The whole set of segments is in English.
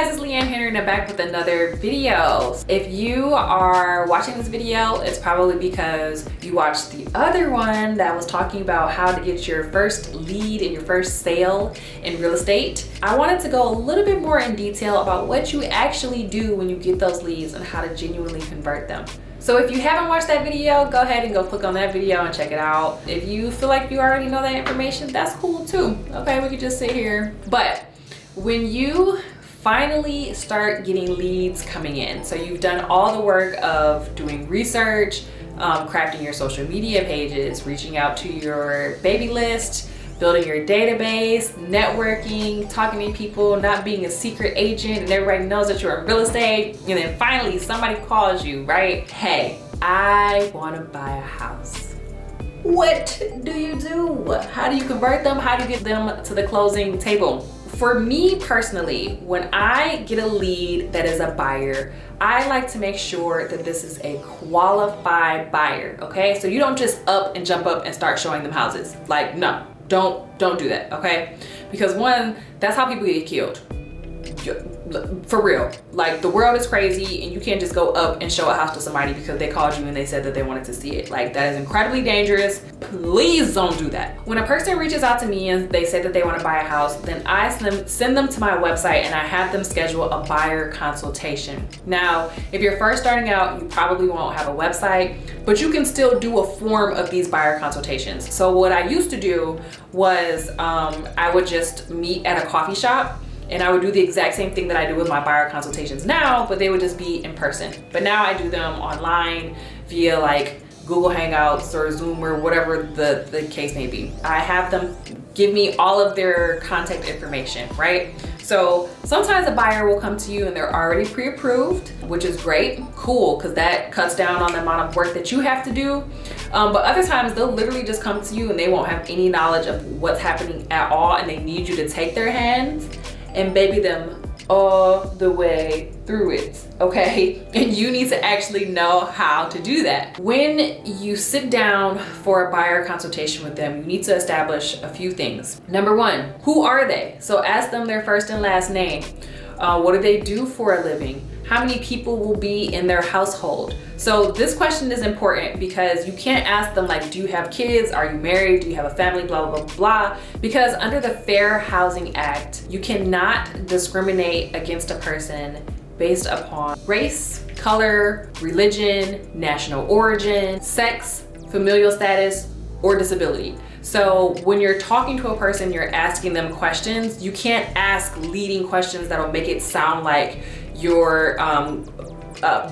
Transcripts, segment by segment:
guys, it's Leanne here and I'm back with another video. If you are watching this video, it's probably because you watched the other one that was talking about how to get your first lead and your first sale in real estate. I wanted to go a little bit more in detail about what you actually do when you get those leads and how to genuinely convert them. So if you haven't watched that video, go ahead and go click on that video and check it out. If you feel like you already know that information, that's cool too. Okay, we could just sit here. But when you finally start getting leads coming in, so you've done all the work of doing research, crafting your social media pages, reaching out to your baby list, building your database, networking, talking to people, not being a secret agent and everybody knows that you're in real estate, and then finally somebody calls you, right? Hey, I want to buy a house. What do you do? How do you convert them? How do you get them to the closing table? For me personally, when I get a lead that is a buyer, I like to make sure that this is a qualified buyer, okay? So you don't just up and jump up and start showing them houses. Like, no, don't do that, okay? Because one, that's how people get killed. For real, like the world is crazy and you can't just go up and show a house to somebody because they called you and they said that they wanted to see it. Like, that is incredibly dangerous. Please don't do that. When a person reaches out to me and they say that they want to buy a house, then I send them to my website and I have them schedule a buyer consultation. Now, if you're first starting out, you probably won't have a website, but you can still do a form of these buyer consultations. So what I used to do was I would just meet at a coffee shop and I would do the exact same thing that I do with my buyer consultations now, but they would just be in person. But now I do them online via like Google Hangouts or Zoom or whatever the case may be. I have them give me all of their contact information, right? So sometimes a buyer will come to you and they're already pre-approved, which is great, cool, because that cuts down on the amount of work that you have to do. But other times they'll literally just come to you and they won't have any knowledge of what's happening at all, and they need you to take their hands and baby them all the way through it, okay? And you need to actually know how to do that. When you sit down for a buyer consultation with them, you need to establish a few things. Number one, who are they? So ask them their first and last name. What do they do for a living? How many people will be in their household? So this question is important because you can't ask them like, do you have kids? Are you married? Do you have a family? Blah, blah, blah, blah. Because under the Fair Housing Act, you cannot discriminate against a person based upon race, color, religion, national origin, sex, familial status, or disability. So when you're talking to a person, you're asking them questions. You can't ask leading questions that'll make it sound like you're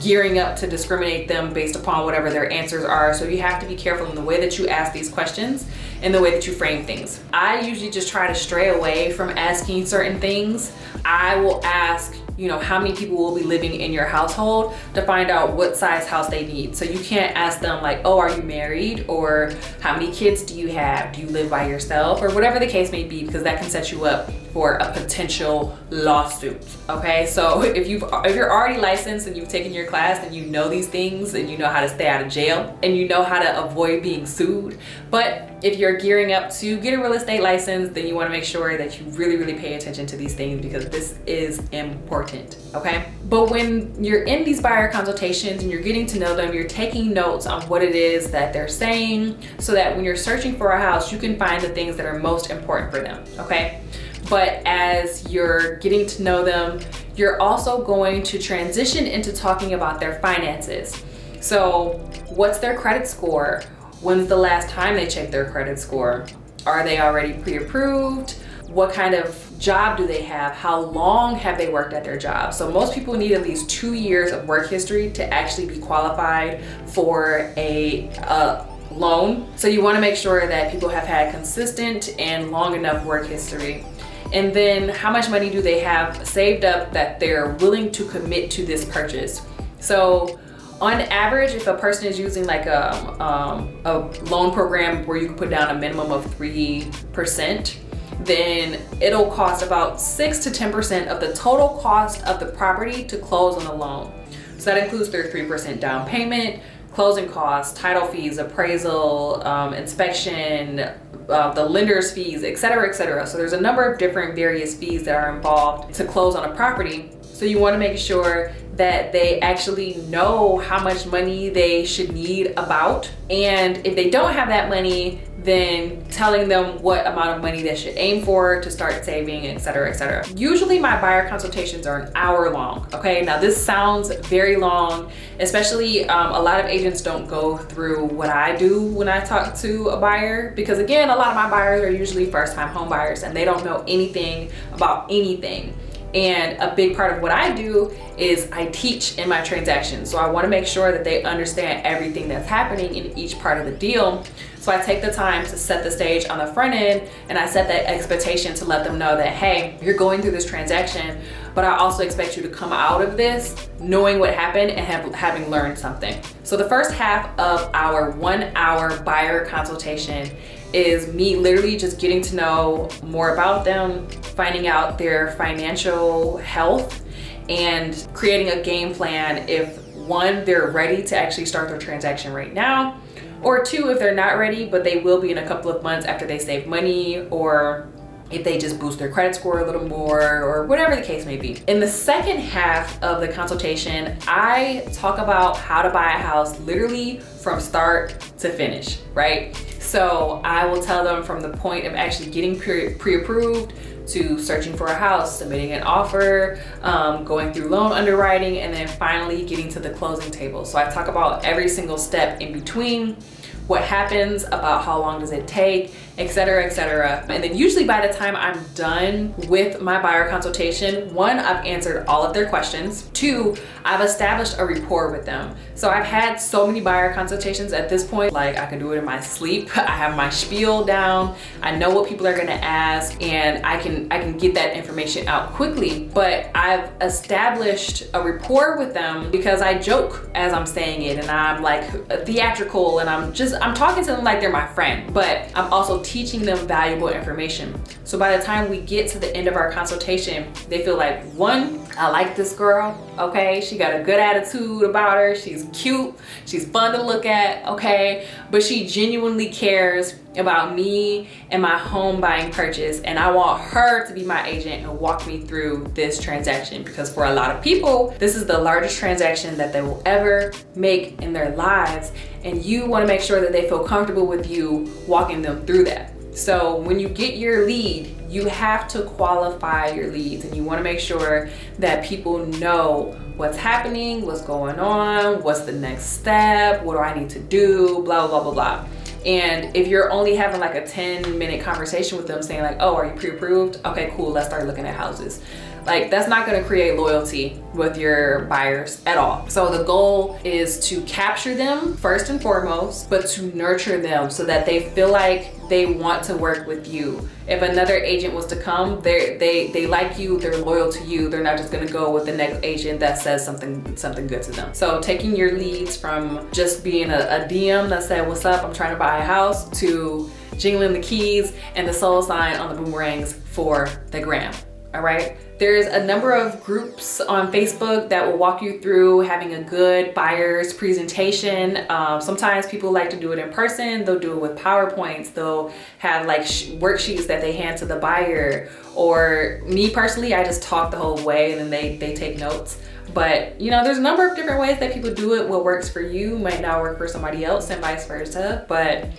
gearing up to discriminate them based upon whatever their answers are. So you have to be careful in the way that you ask these questions and the way that you frame things. I usually just try to stray away from asking certain things. I will ask, you know, how many people will be living in your household to find out what size house they need. So you can't ask them like, oh, are you married? Or how many kids do you have? Do you live by yourself? Or whatever the case may be, because that can set you up for a potential lawsuit, okay? So if you're already licensed and you've taken your class and you know these things and you know how to stay out of jail and you know how to avoid being sued, but if you're gearing up to get a real estate license, then you want to make sure that you really pay attention to these things because this is important, okay? But when you're in these buyer consultations and you're getting to know them, you're taking notes on what it is that they're saying so that when you're searching for a house, you can find the things that are most important for them, okay? But as you're getting to know them, you're also going to transition into talking about their finances. So what's their credit score? When's the last time they checked their credit score? Are they already pre-approved? What kind of job do they have? How long have they worked at their job? So most people need at least 2 years of work history to actually be qualified for a loan. So you want to make sure that people have had consistent and long enough work history. And then how much money do they have saved up that they're willing to commit to this purchase? So on average, if a person is using like a loan program where you can put down a minimum of 3%, then it'll cost about 6 to 10% of the total cost of the property to close on the loan. So that includes their 3% down payment, closing costs, title fees, appraisal, inspection, the lender's fees, et cetera, et cetera. So there's a number of different various fees that are involved to close on a property. So you want to make sure that they actually know how much money they should need about. And if they don't have that money, then telling them what amount of money they should aim for to start saving, etc., etc. Usually my buyer consultations are an hour long, okay? Now this sounds very long, especially a lot of agents don't go through what I do when I talk to a buyer, because again, a lot of my buyers are usually first-time home buyers and they don't know anything about anything. And a big part of what I do is I teach in my transactions. So I want to make sure that they understand everything that's happening in each part of the deal. So I take the time to set the stage on the front end, and I set that expectation to let them know that, hey, you're going through this transaction, but I also expect you to come out of this knowing what happened and having learned something. So the first half of our 1 hour buyer consultation is me literally just getting to know more about them, finding out their financial health, and creating a game plan if one, they're ready to actually start their transaction right now, or two, if they're not ready, but they will be in a couple of months after they save money, or if they just boost their credit score a little more, or whatever the case may be. In the second half of the consultation, I talk about how to buy a house literally from start to finish, right? So I will tell them from the point of actually getting pre-approved to searching for a house, submitting an offer, going through loan underwriting, and then finally getting to the closing table. So I talk about every single step in between, what happens, about how long does it take, etc., etc. And then usually by the time I'm done with my buyer consultation, one, I've answered all of their questions. Two, I've established a rapport with them. So I've had so many buyer consultations at this point, like I can do it in my sleep. I have my spiel down. I know what people are gonna ask, and I can get that information out quickly. But I've established a rapport with them because I joke as I'm saying it, and I'm like theatrical, and I'm talking to them like they're my friend, but I'm also teaching them valuable information. So by the time we get to the end of our consultation, they feel like, one, I like this girl, okay? She got a good attitude about her. She's cute. She's fun to look at, okay? But she genuinely cares about me and my home buying purchase, and I want her to be my agent and walk me through this transaction, because for a lot of people, this is the largest transaction that they will ever make in their lives, and you want to make sure that they feel comfortable with you walking them through that. So when you get your lead, you have to qualify your leads, and you want to make sure that people know what's happening, what's going on, what's the next step, what do I need to do, blah, blah, blah, blah. And if you're only having like a 10-minute conversation with them saying like, oh, are you pre-approved? Okay, cool, let's start looking at houses. Like, that's not gonna create loyalty with your buyers at all. So the goal is to capture them first and foremost, but to nurture them so that they feel like they want to work with you. If another agent was to come, they like you, they're loyal to you. They're not just gonna go with the next agent that says something good to them. So taking your leads from just being a DM that said, what's up, I'm trying to buy a house, to jingling the keys and the soul sign on the boomerangs for the gram, all right? There's a number of groups on Facebook that will walk you through having a good buyer's presentation. Sometimes people like to do it in person. They'll do it with PowerPoints. They'll have like worksheets that they hand to the buyer. Or me personally, I just talk the whole way and then they take notes. But you know, there's a number of different ways that people do it. What works for you might not work for somebody else, and vice versa. But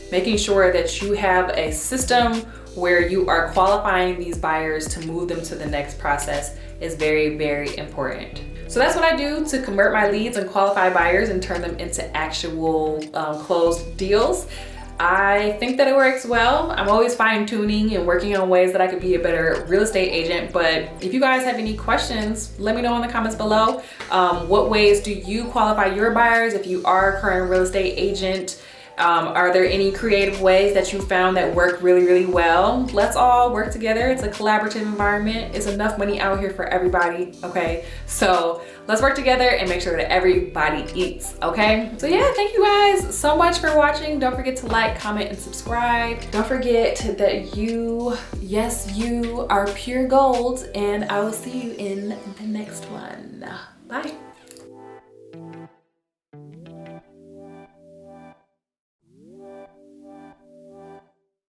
making sure that you have a system where you are qualifying these buyers to move them to the next process is very, very important. So that's what I do to convert my leads and qualify buyers and turn them into actual closed deals. I think that it works well. I'm always fine-tuning and working on ways that I could be a better real estate agent. But if you guys have any questions, let me know in the comments below. What ways do you qualify your buyers if you are a current real estate agent? Are there any creative ways that you found that work really, really well? Let's all work together. It's a collaborative environment. It's enough money out here for everybody, okay? So let's work together and make sure that everybody eats, okay? So yeah, thank you guys so much for watching. Don't forget to like, comment, and subscribe. Don't forget that you, yes, you are pure gold, and I will see you in the next one. Bye.